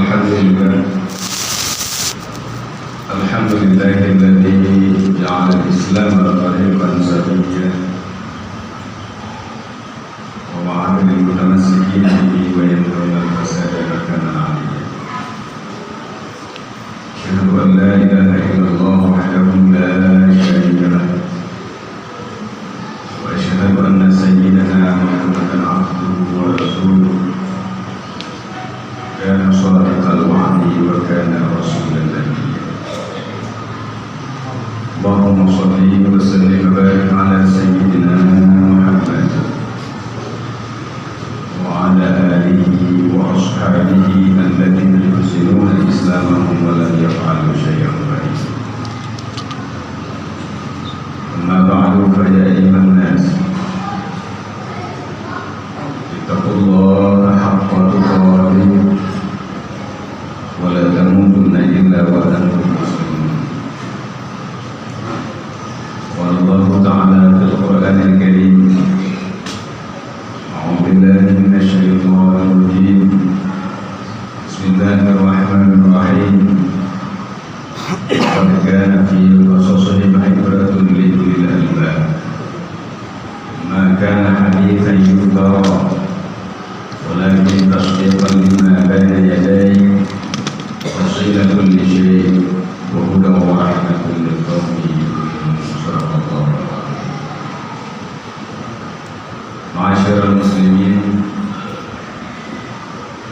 الحمد لله الذي جعل الإسلام طريقا سويا ووعد للمتمسكين به ويمنعون الفساد مكانا عليا. أشهد أن لا إله إلا الله وحده لا شريك له وأشهد أن سيدنا محمدا عبده ورسوله كان صادق الوعد وكان رسولا نبيا. اللهم صل وسلم وبارك على سيدنا محمد وعلى آله وأصحابه الذين يحسنون إسلامهم ولم يفعلوا شيئا فريدا. أما بعد فيا أيها الناس اتقوا الله حق تقاته ولا تموتن إلا وأنتم مسلمون. قال الله تعالى في القرآن الكريم: أعوذ بالله من الشيطان الرجيم. بسم الله الرحمن الرحيم. قد كان في قصصهم عبرة لأولي الألباب ما كان حديثا يفترى ولكن تصديقا لما بين يديه وتفصيل كل شيء وهدى ورحمة للقوم يؤمنون. صدق الله العظيم. Ma'asyiral muslimin,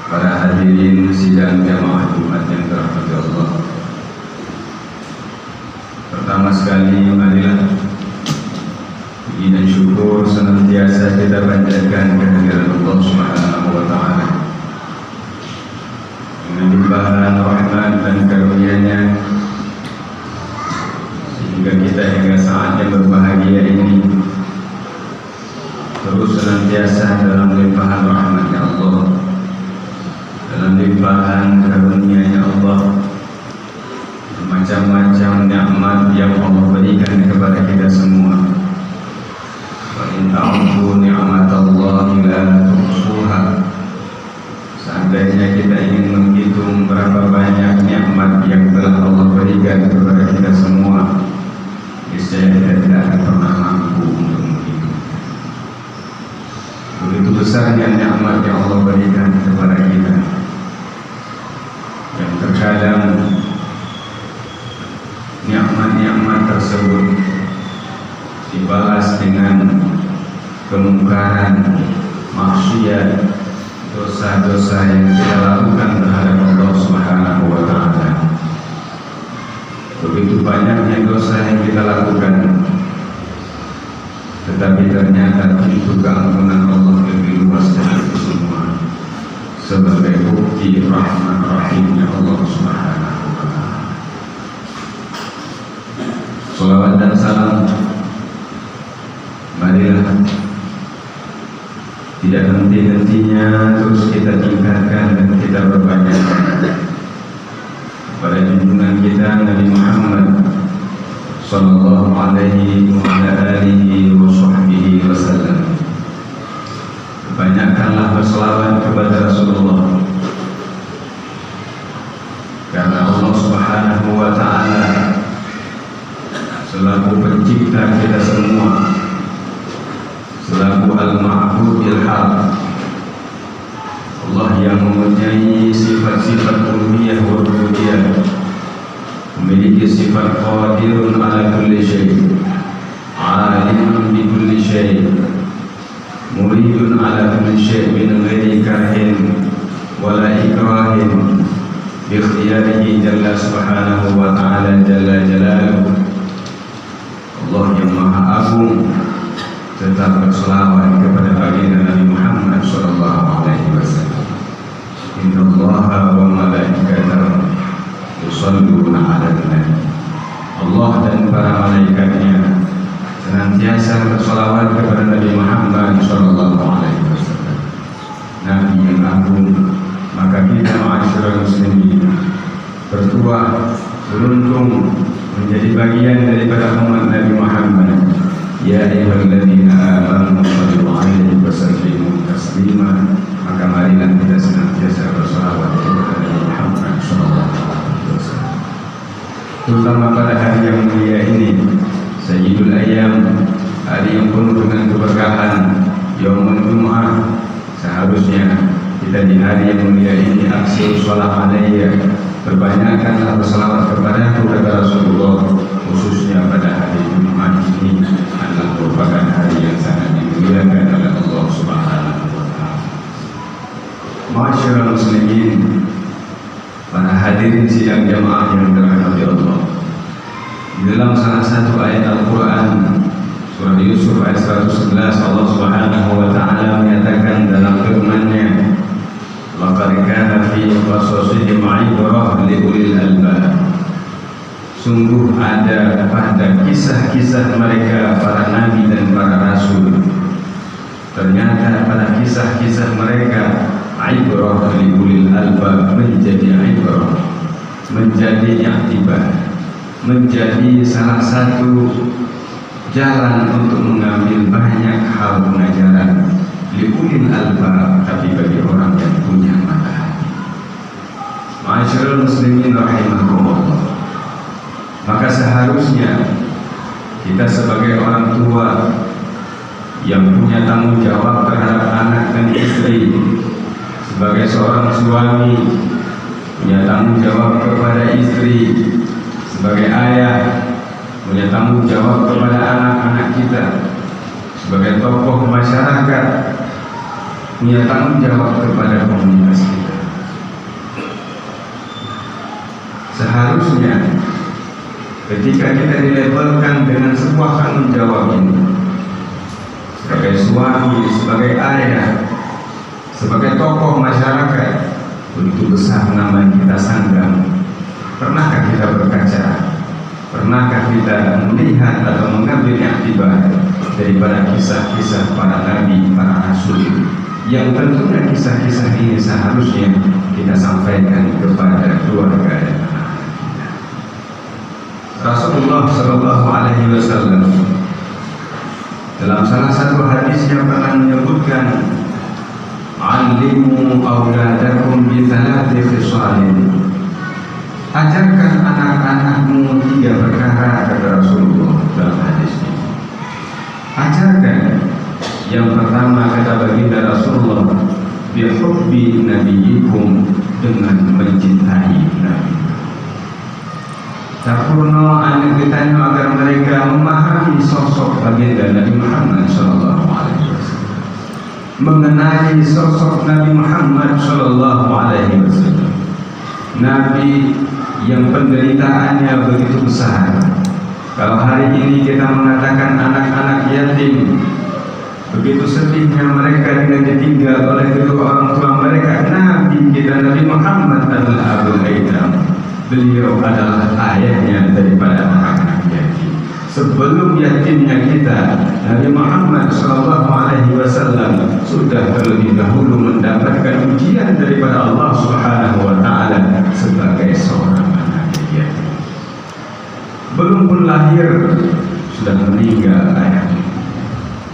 para hadirin sidang jamaah Jumat yang dirahmati Allah. Pertama sekali, marilah puji dan syukur senantiasa kita panjatkan kehadiran Allah Subhanahu wa taala. Dengan limpahan rahmat dan karunia-Nya sehingga kita hingga saat yang berbahagia ini terus senantiasa dalam limpahan rahmat-Nya Allah, dalam limpahan karunia-Nya Allah, macam-macam nikmat yang Allah berikan kepada kita semua. Wa in ta'udhu ni'matallahi la tuhsuha. Seandainya kita ingin menghitung berapa banyak nikmat yang telah Allah berikan kepada kita semua, niscaya kita tidak akan pernah mampu untuk menghitung. Begitu besarnya nikmat yang Allah berikan kepada kita, yang terkadang nikmat-nikmat tersebut dibalas dengan kemungkaran, maksiat, dosa-dosa yang kita lakukan terhadap Allah Subhanahu wa taala. Begitu banyaknya dosa yang kita lakukan, tetapi ternyata pintu keampunan Allah lebih luas dari itu semua, sebagai bukti rahmat rahimnya Allah Subhanahu wa taala. Salawat dan salam marilah tidak henti-hentinya terus kita tingkatkan dan kita berbanyak pada junjungan kita Nabi Muhammad sallallahu alaihi wa ala alihi wa sahbihi wasallam. Banyakkanlah berselawat kepada Rasulullah, karena Allah Subhanahu wa taala selaku pencipta kita semua, selaku al-ma'budil haq, Allah yang mempunyai sifat-sifat uluhiyah wa rububiyah, memiliki sifat qadirun ala kulli syai', alimun bi kulli syai', muridun ala kulli syai' min ghairi karhin wala ikrahin bi ikhtiyarihi jalla subhanahu wa ta'ala jalla jalaluhu. Allah yang Maha Agung tetap berselawat kepada baginda Nabi Muhammad sallallahu alaihi wasallam. Innallaha wa malaikatahu yusholluna 'alan nabi. Allah dan para malaikatnya senantiasa berselawat kepada Nabi Muhammad sallallahu alaihi wasallam, Nabi yang agung. Maka kita ma'asyiral muslimin bertuah beruntung menjadi bagian daripada umat Nabi Muhammad. Ya ayyuhalladzina amanu shallu 'alaihi wa sallimu taslima. Maka marilah kita senantiasa berselawat kepada Nabi Muhammad terutama pada hari yang mulia ini, Sayyidul Ayyam, hari yang penuh dengan keberkahan, Yaumul Jum'ah. Seharusnya kita di hari yang mulia ini aksi sholat alayya, perbanyakkanlah bersalawat kepada Rasulullah, khususnya pada hari Jumat ini adalah merupakan hari yang sangat dimuliakan oleh Allah Subhanahu wa Ta'ala. Masyaallah muslimin, para hadirin sidang jamaah yang dirahmati Allah. Di dalam salah satu ayat Al-Quran, surah Yusuf ayat 111, Allah Subhanahu wa Ta'ala menyatakan dalam firman-Nya, laqad kana fi qasasihim ibrah li ulil albab. Sungguh ada pada kisah-kisah mereka para nabi dan para rasul, ternyata pada kisah-kisah mereka ibrah li ulil albab, menjadi ibrah, menjadi i'tibar, menjadi salah satu jalan untuk mengambil banyak hal pengajaran li ulil albab, tapi bagi orang yang punya mata hati. Ma'asyiral muslimin rahimakumullah. Maka seharusnya kita sebagai orang tua yang punya tanggung jawab terhadap anak dan istri, sebagai seorang suami punya tanggung jawab kepada istri, sebagai ayah punya tanggung jawab kepada anak-anak kita, sebagai tokoh masyarakat punya tanggung jawab kepada komunitas kita. Seharusnya ketika kita dilabelkan dengan sebuah tanggung jawab ini, sebagai suami, sebagai ayah, sebagai tokoh masyarakat, begitu besar nama kita sandang, pernahkah kita berkaca? Pernahkah kita melihat atau mengambil iktibar daripada kisah-kisah para nabi, para rasul, yang tentunya kisah-kisah ini seharusnya kita sampaikan kepada keluarga dan anak-anak kita. Rasulullah Shallallahu Alaihi Wasallam dalam salah satu hadisnya pernah menyebutkan, "Alimu auladakum bi thalathi khisalin." Ajarkan anak-anakmu 3 perkara, kata Rasulullah dalam hadis ini. Ajarkan. Yang pertama, kata baginda Rasulullah, bihubbi nabiyikum, dengan mencintai Nabi. Takurno anak kita agar mereka memahami sosok baginda Nabi Muhammad Sallallahu Alaihi Wasallam, mengenali sosok Nabi Muhammad Sallallahu Alaihi Wasallam, Nabi yang penderitaannya begitu besar. Kalau hari ini kita mengatakan anak-anak yatim, begitu sedihnya mereka dengan ditinggal oleh kedua orang tua mereka. Nabi kita Nabi Muhammad adalah Abul Aitam. Beliau adalah ayahnya daripada anak-anak yatim. Sebelum yatimnya kita, Nabi Muhammad SAW sudah terlebih dahulu mendapatkan ujian daripada Allah Subhanahu wa Ta'ala sebagai seorang anak yatim. Belum pun lahir sudah meninggal ayahnya.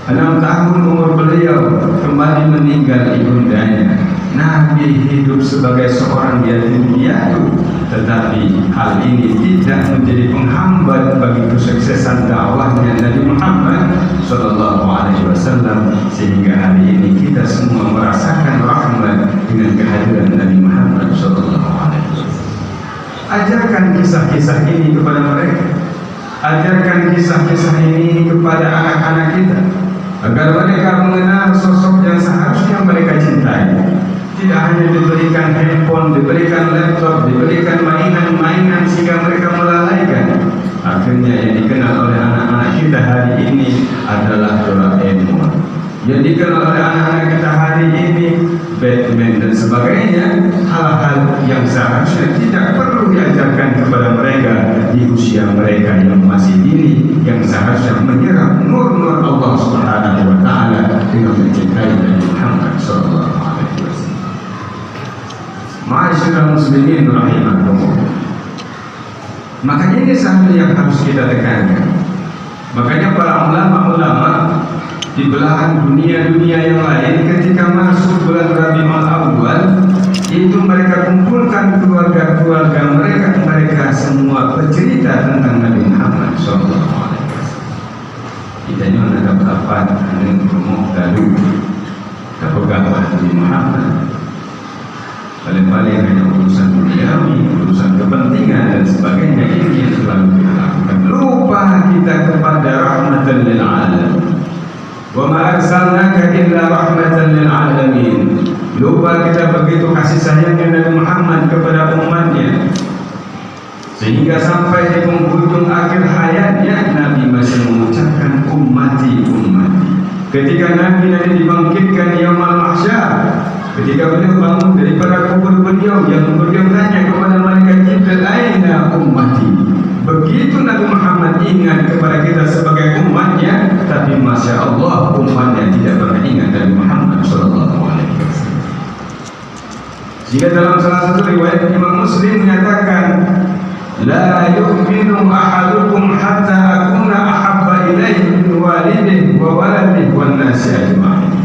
6 tahun umur beliau kembali meninggal ibundanya. Nabi hidup sebagai seorang yatim piatu, tetapi hal ini tidak menjadi penghambat bagi kesuksesan dakwahnya Nabi Muhammad Sallallahu Alaihi Wasallam, sehingga hari ini kita semua merasakan rahmat dengan kehadiran Nabi Muhammad Sallallahu Alaihi Wasallam. Ajarkan kisah-kisah ini kepada mereka, ajarkan kisah-kisah ini kepada anak-anak kita, agar mereka mengenal sosok yang seharusnya mereka cintai. Tidak hanya diberikan handphone, diberikan laptop, diberikan mainan-mainan sehingga mereka melalaikan. Akhirnya yang dikenal oleh anak-anak kita hari ini adalah Doraemon. Yang dikenal oleh anak-anak kita hari ini Batman dan sebagainya. Hal-hal yang seharusnya tidak perlu diajarkan kepada mereka di usia mereka yang masih dini, yang seharusnya menyerap nur-nur Allah Subhanahu wa Ta'ala dengan mencintai Nabi Muhammad Sallallahu Alaihi Wasallam. Ma'asyiral muslimin rahimakumullah. Makanya ini satu yang harus kita tekankan. Makanya para ulama-ulama di belahan dunia-dunia yang lain ketika masuk bulan Rabiul Awal itu mereka kumpulkan keluarga-keluarga mereka semua bercerita tentang Nabi Muhammad SAW. Kita ini ada berapa dengan promo lalu pegang Nabi Muhammad paling-paling hanya urusan duniawi, urusan kepentingan dan sebagainya. Ini yang selalu kita lakukan. Lupa kita kepada rahmatan lil alamin. Wa ma arsalnaka illa rahmatan lil alamin. Lupa kita begitu kasih sayangnya Nabi Muhammad kepada umatnya, sehingga sampai di penghujung akhir hayatnya Nabi masih mengucapkan ummati ummati. Ketika Nabi dibangkitkan yaumul mahsyar, ketika beliau bangun daripada kubur beliau, yang beliau tanya kepada malaikat Jibril, aina ummati. Begitu Nabi Muhammad ingat kepada kita sebagai umatnya, tapi masya Allah umatnya tidak pernah ingat Nabi Muhammad SAW. Jika dalam salah satu riwayat Imam Muslim menyatakan, la yu'minu ahadukum hatta akuna ahabba ilaihi min walidihi wa waladihi wan nasi ajma'in.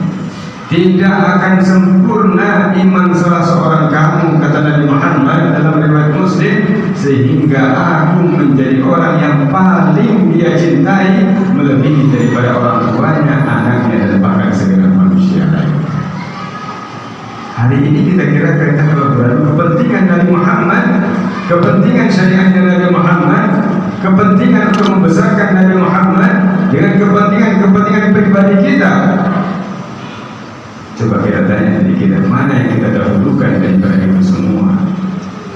Tidak akan sempurna iman salah seorang kamu, kata Nabi Muhammad dalam riwayat Muslim, sehingga aku menjadi orang yang paling dia cintai melebihi daripada orang tuanya, anaknya, dan bahkan segenap manusia lain. Hari ini kita kira-kira kalau berlalu kepentingan Nabi Muhammad, kepentingan syariatnya Nabi Muhammad, kepentingan untuk membesarkan Nabi Muhammad dengan kepentingan pribadi kita. Coba kita tanya diri kita, mana yang kita dahulukan daripada itu semua?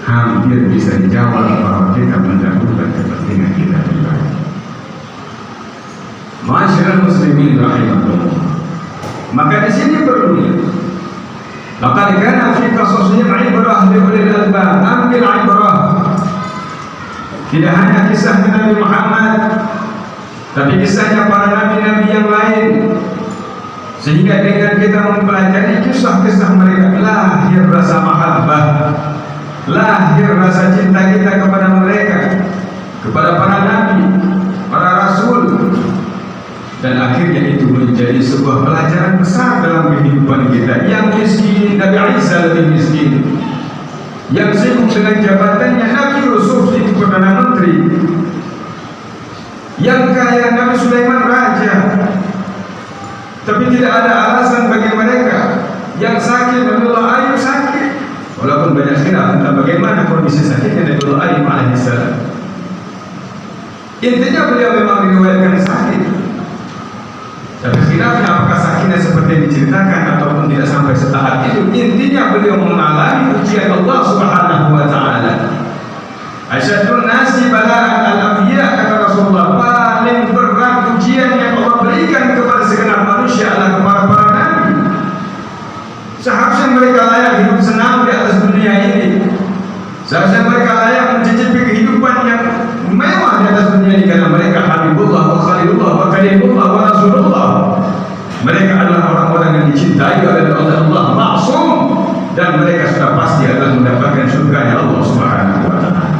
Hampir bisa dijawab bahwa kita mendahulukan kepentingan kita pribadi. Masyarakat muslimin rahimahullah. Maka di sini perlunya, laqad kana fi qasasihim ibrah li ulil albab. Ambil ibrah. Tidak hanya kisah Nabi Muhammad, tapi kisahnya para nabi-nabi yang lain. Sehingga dengan kita mempelajari kisah-kisah mereka, lahir rasa mahabbah, lahir rasa cinta kita kepada mereka, kepada para nabi, para rasul. Dan akhirnya itu menjadi sebuah pelajaran besar dalam kehidupan kita. Yang miskin, Nabi Isa lebih miskin. Yang sibuk dengan jabatannya, Nabi Yusuf itu Perdana Menteri. Yang kaya, Nabi Sulaiman raja. Tapi tidak ada alasan bagi mereka. Yang sakit, Nabi Ayub sakit. Walaupun banyak khilaf tentang bagaimana kondisi sakitnya Nabi Ayub alaihissalam. Intinya beliau memang diriwayatkan sakit. Tapi khilafnya apakah sakitnya seperti yang diceritakan ataupun tidak sampai setahap itu. Intinya beliau mengalami ujian Allah Subhanahu wa taala. Asyadun nasi bala'an al-anbiya, kata Rasulullah, paling berat ujian yang Allah berikan kepada segenap manusia adalah kepada para nabi. Seharusnya mereka layak hidup senang di atas dunia ini. Seharusnya mereka layak mencicipi kehidupan yang mewah di atas dunia ini, karena mereka Habibullah wa Khalilullah wa Kalimullah wa Rasulullah. Mereka adalah orang-orang yang dicintai oleh Allah, maksum, dan mereka sudah pasti akan mendapatkan surga Allah Subhanahu wa taala.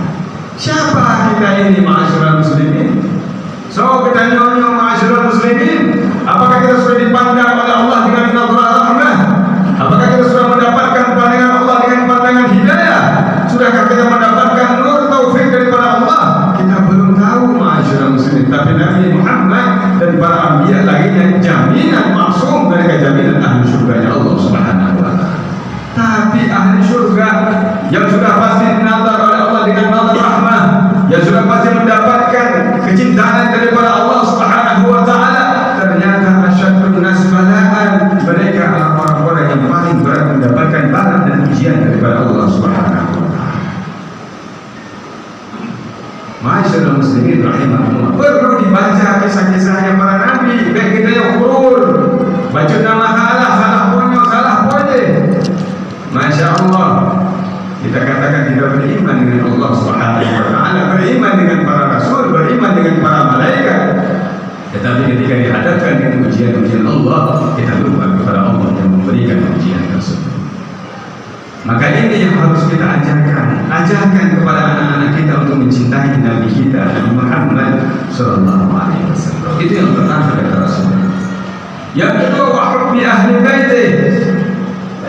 Siapa kita ini, ma'asyiral muslimin? So kita nyonya ma'asyiral muslimin, apakah kita sudah dipandang oleh Allah dengan nazar rahmah? Apakah kita sudah mendapatkan pandangan Allah dengan pandangan hidayah? Sudahkah kita mendapatkan nur taufik daripada Allah? Kita belum tahu, ma'asyiral muslimin. Tapi Nabi Muhammad dan para anbiya lainnya jaminan maksum, mereka jaminan ahli surganya Allah Subhanahu wa taala. Tapi ahli surga yang sudah pasti dinazar oleh Allah dengan nazar rahmah, yang sudah pasti mendapatkan kecintaan daripada Allah Subhanahu wa taala, ternyata asyadun nas bala'an, mereka adalah orang-orang yang paling berat mendapatkan bala dan ujian daripada Allah Subhanahu wa taala. Masyaallah muslimin rahimahullah. Perlu dibaca kisah-kisahnya para nabi, baik kita yang urul, baca nama salah ponyo. Masya Allah, kita katakan kita beriman dengan Allah Subhanahu wa taala, beriman dengan para rasul, beriman dengan para malaikat. Tetapi ketika dihadapkan dengan ujian-ujian Allah, kita lupa kepada Allah yang memberikan ujian tersebut. Maka ini yang harus kita ajarkan kepada anak-anak kita untuk mencintai Nabi kita, Nabi Muhammad sallallahu alaihi wasallam. Itu yang pertama kata Rasulullah. Yang kedua, wa hubbi ahli baitih.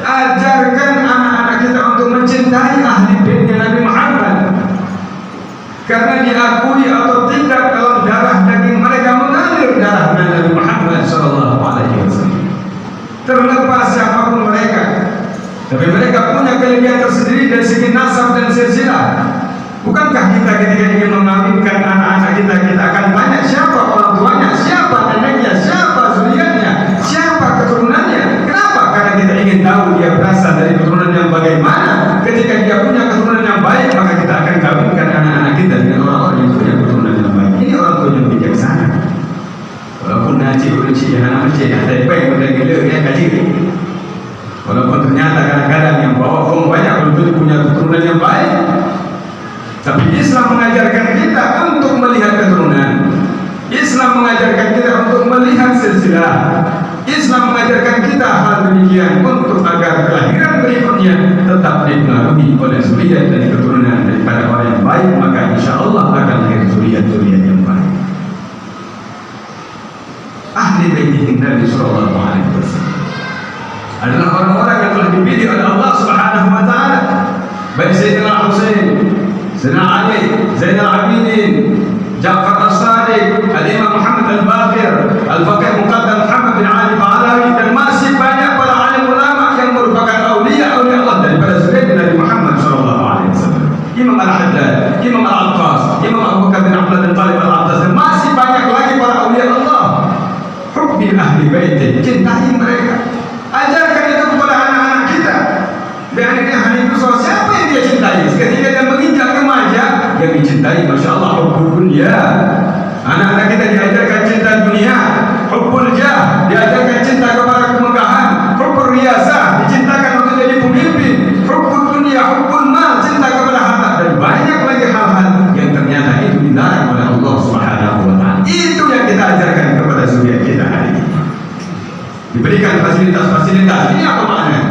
Ajarkan anak-anak kita untuk mencintai ahli baitnya Nabi Muhammad. Karena diakui atau tidak dalam darah daging mereka mengalir darah Nabi Muhammad sallallahu alaihi wasallam. Terlepas siapapun mereka, tapi mereka punya kelebihan tersendiri dari segi nasab dan silsilah. Bukankah kita ketika ingin mengawinkan anak-anak kita, kita akan tanya siapa orang tuanya, siapa neneknya, siapa zuriatnya, siapa keturunannya? Kenapa? Karena kita ingin tahu dia berasal dari keturunan yang bagaimana. Ketika dia punya keturunan yang baik, maka kita akan kawinkan anak-anak kita dengan orang-orang yang punya keturunan yang baik. Ini orang tua yang bijaksana. Walaupun uji anak uji, ada baik pada gila yang kaji. Walaupun ternyata kadang-kadang yang bawa uang banyak belum punya keturunan yang baik, tapi Islam mengajarkan kita untuk melihat keturunan. Islam mengajarkan kita untuk melihat silsilah. Islam mengajarkan kita hal demikian untuk agar kelahiran berikutnya tetap dipengaruhi oleh zuriat dan keturunan daripada orang yang baik, maka insya Allah akan lahir zuriat-zuriat yang baik. Ahli bait Nabi sallallahu alaihi wasallam adalah orang-orang yang telah dipilih oleh Allah Subhanahu wa taala. Baik Sayyidina Husain, Sayyidina Ali, Zainal Abidin, Ja'far As-Sadiq, Al-Imam Muhammad Al-Baqir, Al-Faqih Muqaddam Muhammad bin Ali Ba'alawi, dan masih banyak para alim ulama yang merupakan awliya Allah daripada zuriat Nabi Muhammad sallallahu alaihi wasallam. Imam Al-Haddad, Imam Al-Aqqas, Imam Abu Bakar bin Abdullah bin Talib Al-Abbas, dan masih banyak lagi para awliya Allah. Hubbi ahli baitih, cintai mereka. Ajarkan itu kepada anak-anak kita. Dan ini hari itu soal siapa yang dia cintai. Ketika dia menginjak remaja, dia mencintai, masya Allah, hubbul dunia. Anak-anak kita diajarkan cinta dunia, hubbul jah, diajarkan cinta kepada kemegahan, hubbul riyasah, dicintakan untuk jadi pemimpin, hubbul dunia, hubbul mal, cinta kepada harta, dan banyak lagi hal-hal yang ternyata itu dilarang oleh Allah Subhanahu wa taala. Itu yang kita ajarkan kepada zuriat kita hari ini. Diberikan fasilitas-fasilitas. Ini apa maknanya?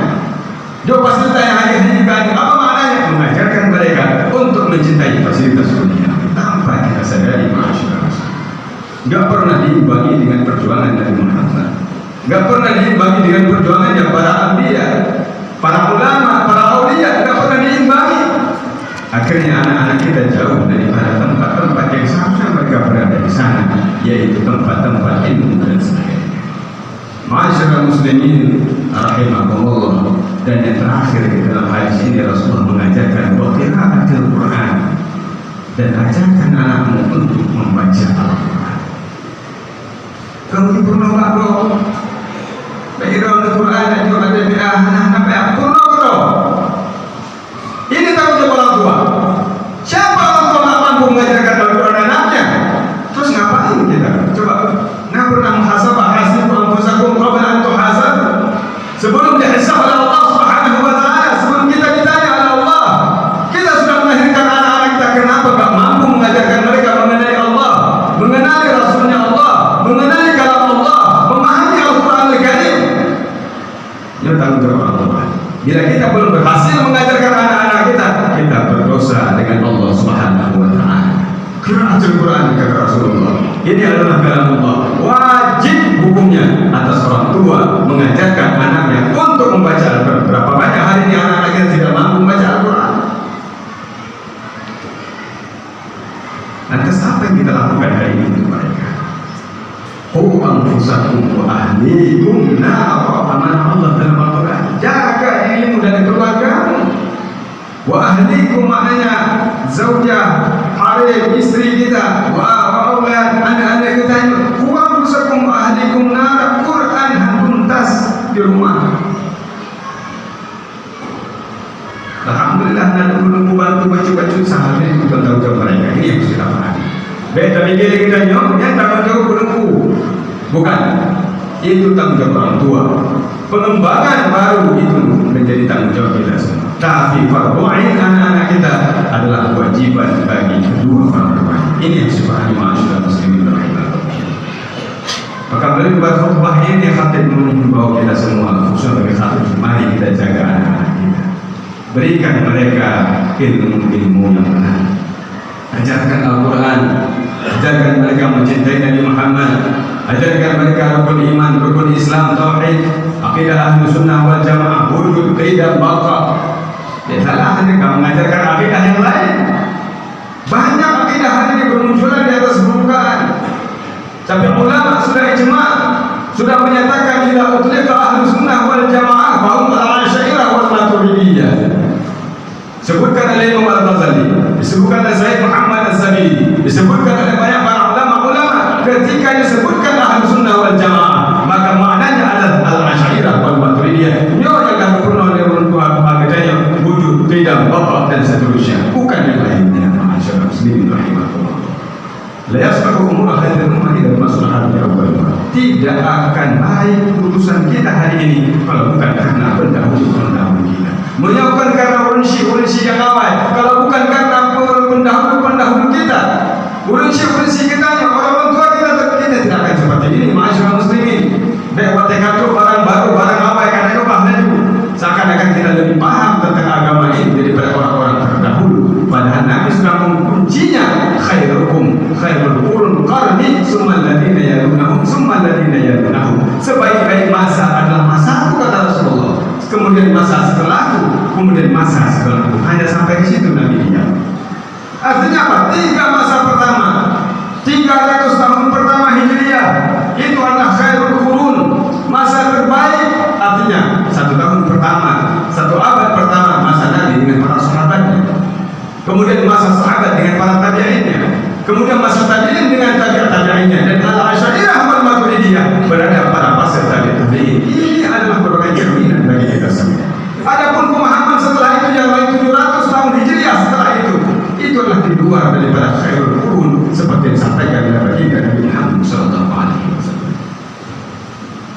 Jauh fasilitas yang hari ini diberikan, apa maknanya? Mengajarkan mereka untuk mencintai fasilitas dunia tanpa kita sadari, masyaallah. Gak pernah diimbangi dengan perjuangan Nabi Muhammad. Gak pernah diimbangi dengan perjuangannya para anbiya, para ulama, para auliya. Gak pernah diimbangi. Akhirnya anak-anak kita jauh daripada tempat-tempat yang seharusnya mereka berada di sana, yaitu tempat-tempat ilmu dan sebagainya. Ma'asyiral muslimin rahimakumullah. Dan yang terakhir di dalam hadis ini, Rasulullah mengajarkan qiraatul Quran, dan ajarkan anakmu untuk membaca Al-Quran. Kamu di purna bro, baiklah Al-Quran dan juga ada anak sampai purna bro. Ini tanggung jawab orang tua. Siapa orang tua tak mampu mengajarkan Al-Quran anaknya? Terus ngapain kita? Coba, nggak pernah muhasabah, hasibu anfusakum qabla an tuhasab. Sebelum dihisab oleh Allah Subhanahu wa taala, sebelum kita ditanya oleh Allah, kita sudah melahirkan anak-anak kita, kenapa enggak mampu mengajarkan mereka mengenai Allah, mengenali Rasulnya Allah, mengenali kalam Allah, memahami Al-Quran Al-Karim? Ini tanggung jawab Allah. Bila kita belum berhasil mengajarkan anak-anak kita, kita berdosa dengan Allah Subhanahu wa taala. Qiraatul Quran kata Rasulullah, ini adalah kalam Allah. Wajib hukumnya atas orang tua mengajarkan anaknya untuk membaca Al-Quran. Berapa banyak hari ini anak-anak kita tidak mampu membaca Al-Quran? Lantas apa yang kita lakukan hari ini untuk mereka? Qu anfusakum wa ahlikum nara, amanah Allah dalam Al-Quran. Jaga dirimu dan keluargamu. Wa ahlikum maknanya zaujah, harim, istri kita. Wa aulad, anak-anak kita. Qu anfusakum wa ahlikum nara, Quran tuntas di rumah. Alhamdulillah, nak menunggu bantu baca-baca sahaja itu tanggung jawab mereka. Ini yang harus kita pahami. Baik, tapi kita nyok, yang tanggung jawab menunggu. Bukan, itu tanggung jawab orang tua. Pengembangan baru itu menjadi tanggung jawab kita semua. Tapi fardu ain anak-anak kita adalah kewajiban bagi kedua orang tua. Ini yang dipahami masyarakat muslimin rahimahullah. Maka melalui khutbah ini khatib mengimbau kita semua, khususnya bagi khatib, mari kita jaga anak-anak kita. Berikan mereka ilmu-ilmu yang benar. Ajarkan Al-Quran, ajarkan mereka mencintai Nabi Muhammad, Ajarkan mereka rukun iman, rukun Islam, tauhid, akidah ahlu sunnah wal jamaah, wujud, qidah, baqa. Ya salah mereka mengajarkan akidah yang lain. Banyak akidah hari ini bermunculan di atas permukaan. Tapi ulama sudah ijma', sudah menyatakan ila utliqa ahlu sunnah wal jamaah bahum al-Asy'ariyah wal Maturidiyah. Disebutkan oleh Imam Al-Ghazali, disebutkan oleh Sayyid Muhammad Al-Zabidi, disebutkan oleh banyak para ulama-ulama. Ketika disebutkan ahlu sunnah wal jamaah, maka maknanya adalah al-Asy'ariyah wal Maturidiyah. Ini orang yang pernah oleh orang tua agaknya wujud, qidah, baqa dan seterusnya, bukan yang lainnya. Masyaallah muslimin rahimahullah. La yasbahu umur hadhihi al-ummah ila maslahat awwalha. Tidak akan baik urusan kita hari ini kalau bukan karena pendahulu kita. Bukan karena urunsi yang awal, kalau bukan karena pendahulu kita. Urunsi kita, orang tua kita tidak akan seperti ini. Masyaallah muslimin. Baik tekadu barang baru, barang awal karena itu paham itu. Seakan-akan kita lebih paham tentang agama ini daripada orang-orang terdahulu. Padahal Nabi sudah menguncinya, khairukum khairul qurun qarni summa alladziina yalunahum summa alladziina yalunahum. Sebaik-baik masa adalah masaku, kata Rasulullah. Kemudian masa setelahku, kemudian masa setelahku. Hanya sampai di situ Nabi dia. Artinya apa? 3 masa pertama, 300 tahun pertama Hijriah itu adalah khairul qurun, masa terbaik. Artinya 1 tahun pertama, 1 abad pertama masa Nabi dengan para sahabatnya. Kemudian masa sahabat dengan para tabi'innya, kemudian masa tabi'in dengan tabi'innya, dan al-Asy'ariyah wal Maturidiyah berada pada fase tabi'in. Ini adalah merupakan cerminan bagi kita semua. Adapun pemahaman setelah itu yang lain 700 tahun Hijriah setelah itu adalah di luar daripada khairul qurun seperti yang disampaikan oleh baginda Nabi Muhammad sallallahu alaihi wasallam.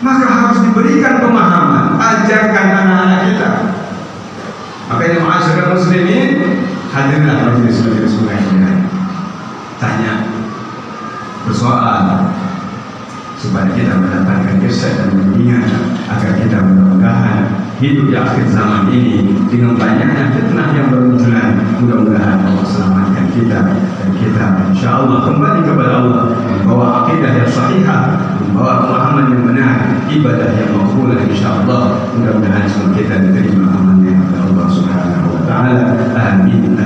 Maka harus diberikan pemahaman, ajarkan anak-anak kita. Makanya ma'asyiral muslimin, hadirlah majelis-majelis pengajian, tanya, bersoal, supaya kita mendapatkan irsyad dan bimbingan agar kita mudah-mudahan hidup di akhir zaman ini dengan banyaknya fitnah yang bermunculan. Mudah-mudahan Allah selamatkan kita dan kita insyaallah kembali kepada Allah, membawa akidah yang sahihah, membawa pemahaman yang benar, ibadah yang makbulah insyaallah. Mudah-mudahan semua kita diterima amanah oleh Allah Subhanahu wa taala. Amin.